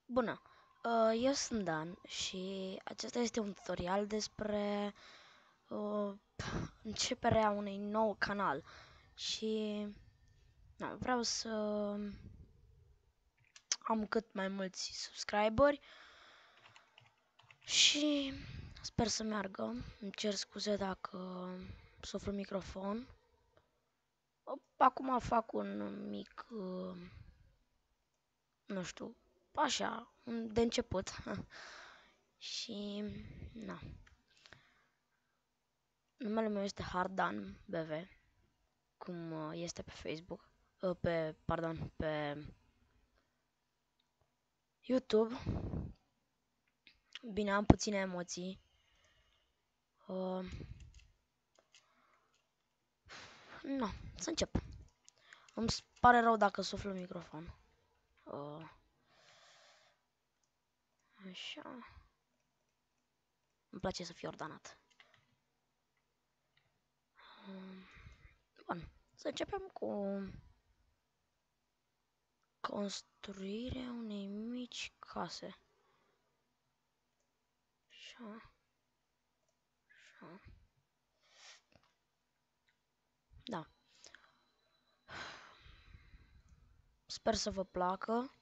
Bună! Eu sunt Dan și acesta este un tutorial despre uh, începerea unui nou canal și vreau să am cât mai mulți subscriberi și sper să meargă. Îmi cer scuze dacă suflu microfon. Acum fac un mic, nu știu, așa, de început. Și, na. Numele meu este Hardan BV, cum este pe Facebook, pe YouTube. Bine, am puține emoții. Uh, no, să încep. Îmi pare rău dacă suflu microfon. Uh, așa. Îmi place să fiu ordonat. Bun, să începem cu construirea unei mici case. Așa, așa. Da. Sper să vă placă.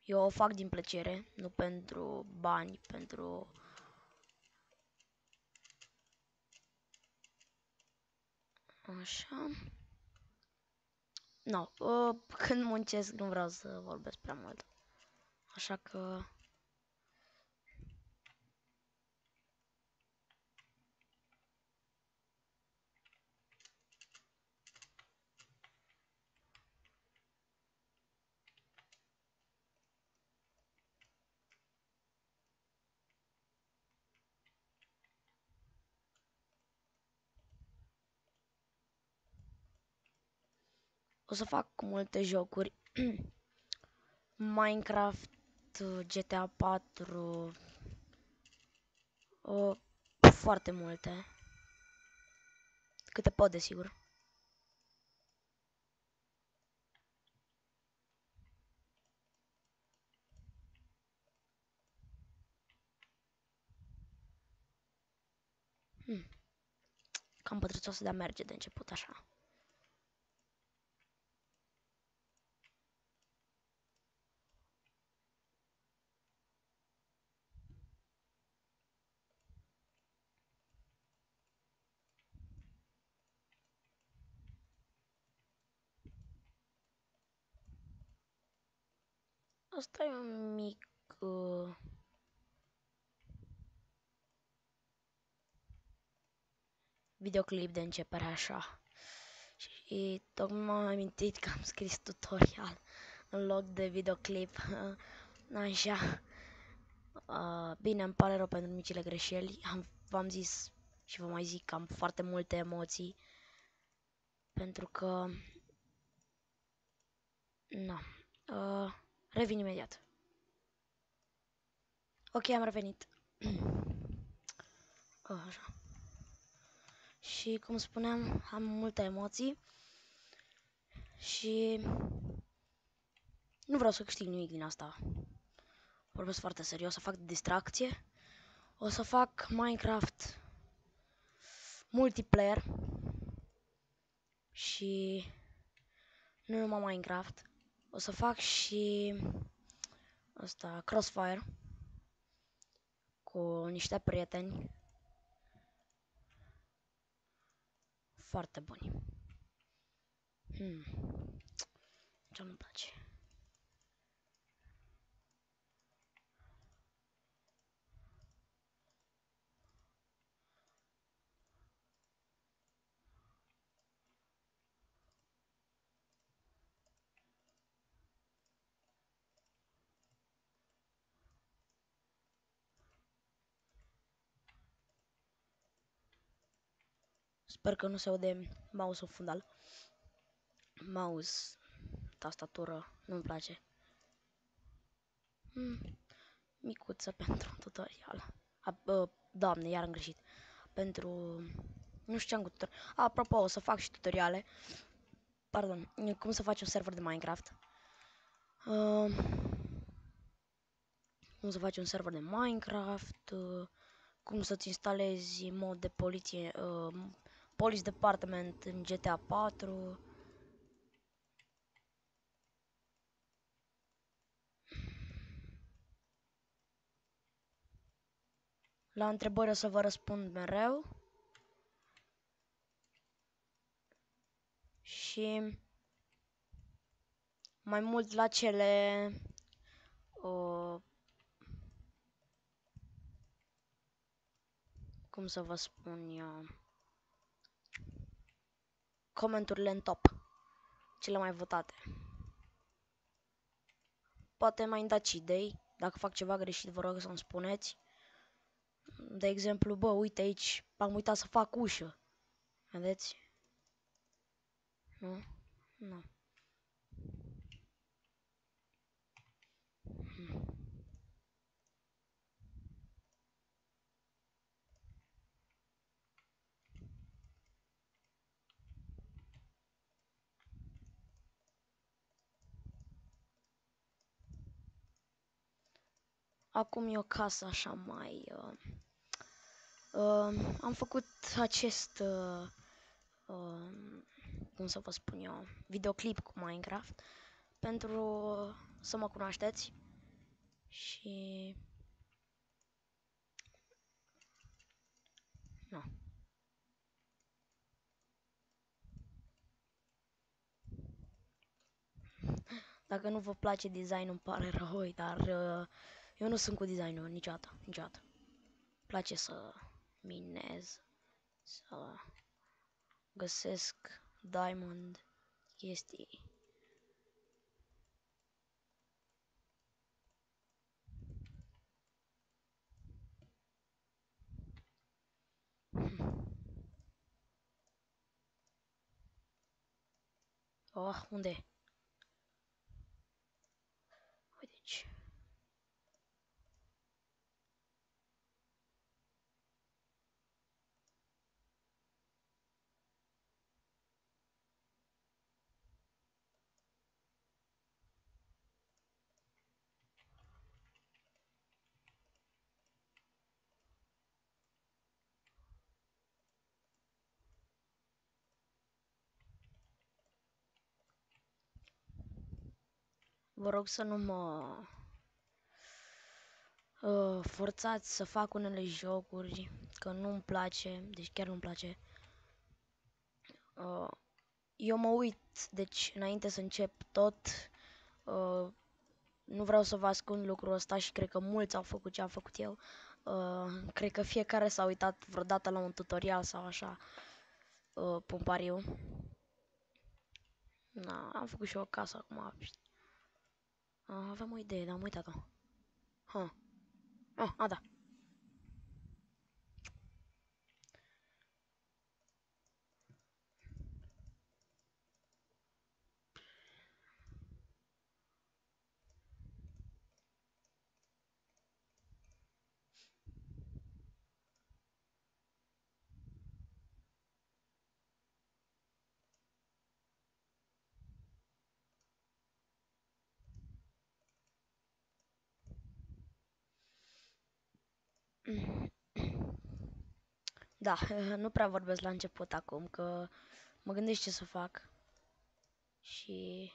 Eu o fac din plăcere, nu pentru bani, pentru... Așa. No, când muncesc nu vreau să vorbesc prea mult. Așa că... O să fac cu multe jocuri. Minecraft, GTA 4, foarte multe. Câte pot, desigur. Cam pătrățoasă de a merge de început, așa. Asta e un mic... videoclip de începere, așa. Și tocmai m-am amintit că am scris tutorial în loc de videoclip. Așa. Bine, îmi pare rău pentru micile greșeli. V-am zis și vă mai zic că am foarte multe emoții. Pentru că... Na. Revin imediat. Ok, am revenit. Așa. Și cum spuneam, am multe emoții. Și... nu vreau să câștig nimic din asta. Vorbesc foarte serios, o să fac de distracție. O să fac Minecraft multiplayer. Și... nu numai Minecraft. O să fac și... asta, Crossfire. Cu niște prieteni. Foarte buni. Ce nu-mi place. Sper că nu se aude mouse-ul fundal. Mouse, tastatură, nu-mi place. Micuță pentru tutorial. Doamne, iar am greșit. Pentru... nu știu ce am cu tutorial. Apropo, o să fac și tutoriale. Pardon, cum să faci un server de Minecraft. Uh, cum să faci un server de Minecraft, cum să-ți instalezi mod de poliție, Police Department în GTA 4. La întrebări o să vă răspund mereu. Și mai mult la cele cum să vă spun eu, comenturile în top, cele mai votate. Poate mai îmi dați idei, dacă fac ceva greșit vă rog să-mi spuneți. De exemplu, bă, uite aici, am uitat să fac ușă. Vedeți? Nu? Nu. Acum e o casă așa mai... am făcut acest, cum să vă spun eu, videoclip cu Minecraft pentru să mă cunoașteți și... Nu. Dacă nu vă place designul, îmi pare rău, dar eu nu sunt cu designul niciodată, niciodată. Îmi place să minez, să găsesc diamond, chestii. Oh, unde e? Uite aici. Vă rog să nu mă forțați să fac unele jocuri, că nu-mi place, deci chiar nu-mi place. Eu mă uit, deci înainte să încep tot, nu vreau să vă ascund lucrul ăsta și cred că mulți au făcut ce am făcut eu. Cred că fiecare s-a uitat vreodată la un tutorial sau așa, pun pariu. Na, am făcut și eu o casă acum. Aveam o idee, dar am uitat-o. Da. Da, nu prea vorbesc la început acum, că mă gândesc ce să fac. Și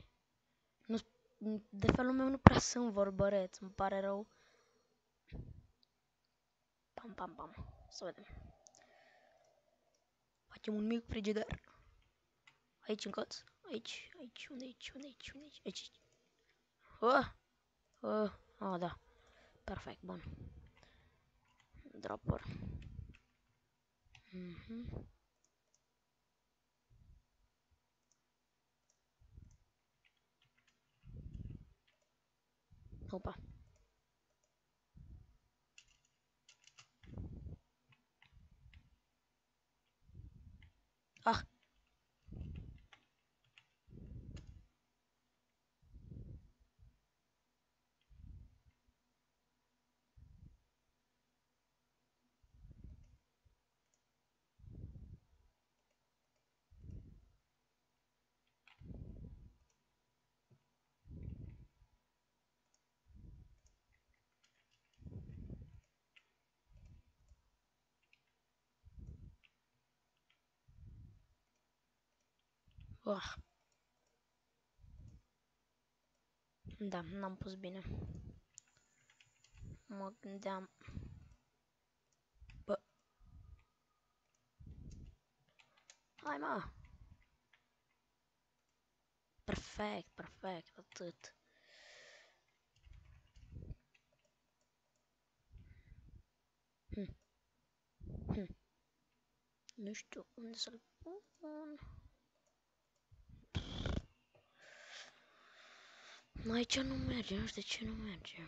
nu, de felul meu nu prea sunt vorbăreț, îmi pare rău. Pam, pam, pam. Să vedem. Facem un mic frigider. Aici în colț. Aici, unde aici, unde aici, unde aici, aici. Da. Perfect, bun. Dropper. Opa. Ah, Oh, da, n-am pus bine. Mă gândeam... Bă. Hai, mă! Perfect, perfect, atât. Hm. Hm. Nu știu unde să-l pun. Aici nu merge, nu știu de ce nu merge.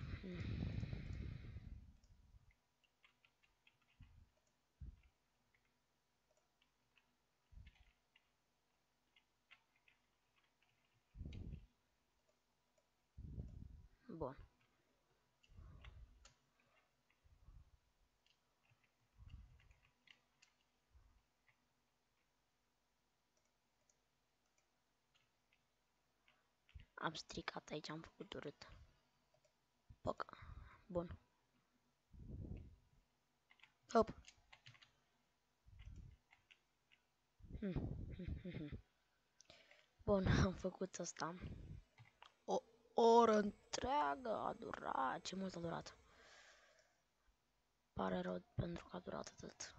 Bun. Am stricat aici, am făcut urât. Poc. Bun. Hop. Bun, am făcut asta. O oră întreagă a durat. Ce mult a durat. Pare rău pentru că a durat atât.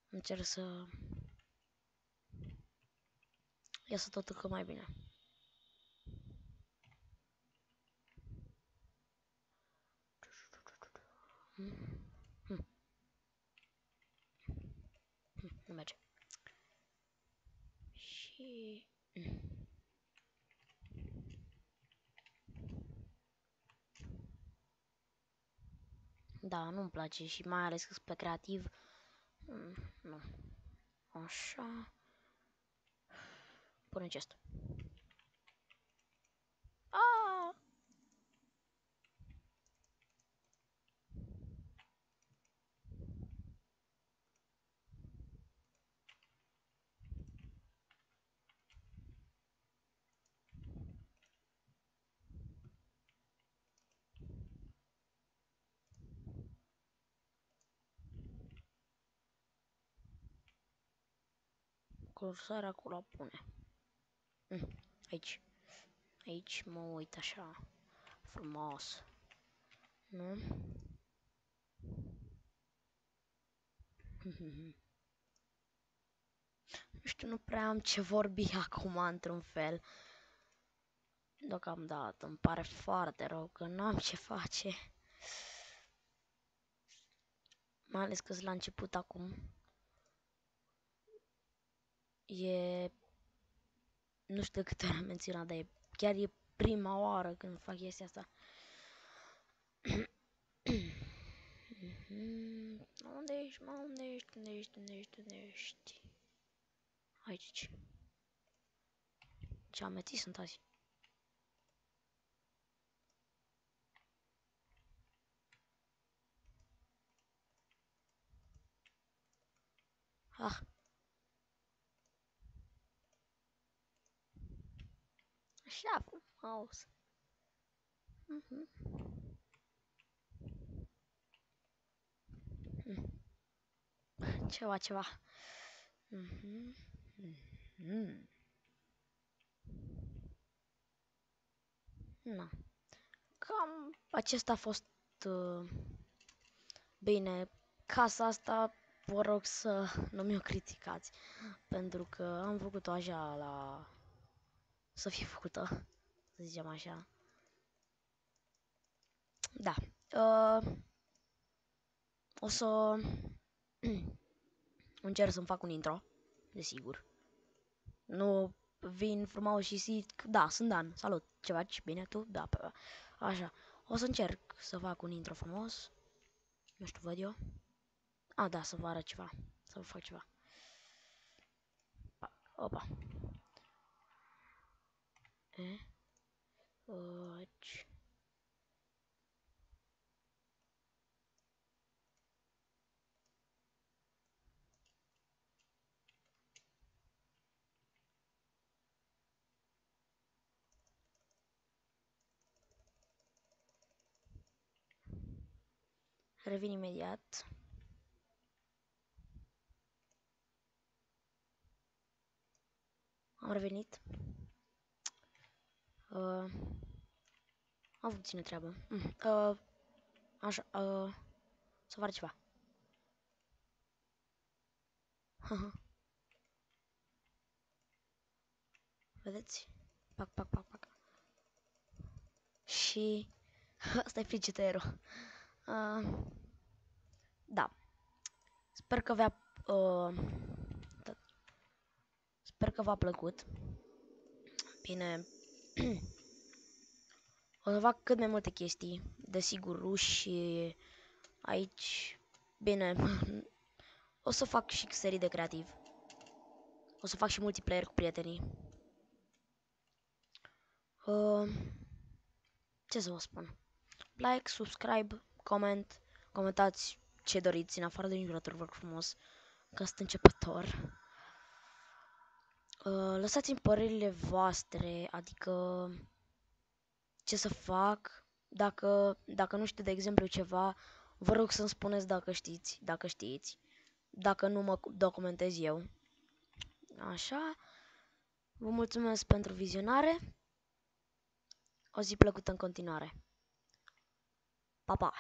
Încerc să iasă tot încă mai bine. Nu merge. Și... Da, nu-mi place și mai ales că sunt pe creativ. Nu. Așa. Pune chest. Ah! Cursarea acolo pune. Aici. Aici mă uit așa. Frumos. Nu? Nu știu, nu prea am ce vorbi acum într-un fel. Deocamdată îmi pare foarte rău că n-am ce face. Mai ales că sunt la început acum. E... Nu știu de câte ori am menționat, dar chiar e prima oară când fac chestia asta. Unde ești, mă? Unde ești? Unde ești? Unde ești? Unde ești? Aici. Ce ameții sunt azi? Ah. Așa, frumos. Ceva, ceva. Na. Cam acesta a fost bine. Casa asta vă rog să nu mi-o criticați, pentru că am făcut-o așa la... să fie făcută, să zicem așa. Da. O să încerc să-mi fac un intro, desigur. Nu vin frumos și zic, da, sunt Dan, salut, ce faci, bine tu? Da, așa. O să încerc să fac un intro frumos. Nu știu, văd eu. A, da, să vă arăt ceva, să vă fac ceva. Opa. Aici. Revin imediat. Am revenit. Am avut puțină treabă. Așa, să fac ceva. Vedeți? Pac, pac, pac, pac. Și asta e frigiderul. Da. Sper că sper că v-a plăcut. Bine. O să fac cât mai multe chestii. Desigur, ruși aici. Bine. O să fac și serii de creativ. O să fac și multiplayer cu prietenii. Ce să vă spun? Like, subscribe, comentați ce doriți în afară de newsletter, vă rog frumos, că sunt începător. Lăsați-mi părerile voastre, adică ce să fac, dacă nu știu de exemplu ceva, vă rog să-mi spuneți dacă știți, dacă nu mă documentez eu. Așa, vă mulțumesc pentru vizionare, o zi plăcută în continuare. Pa, pa!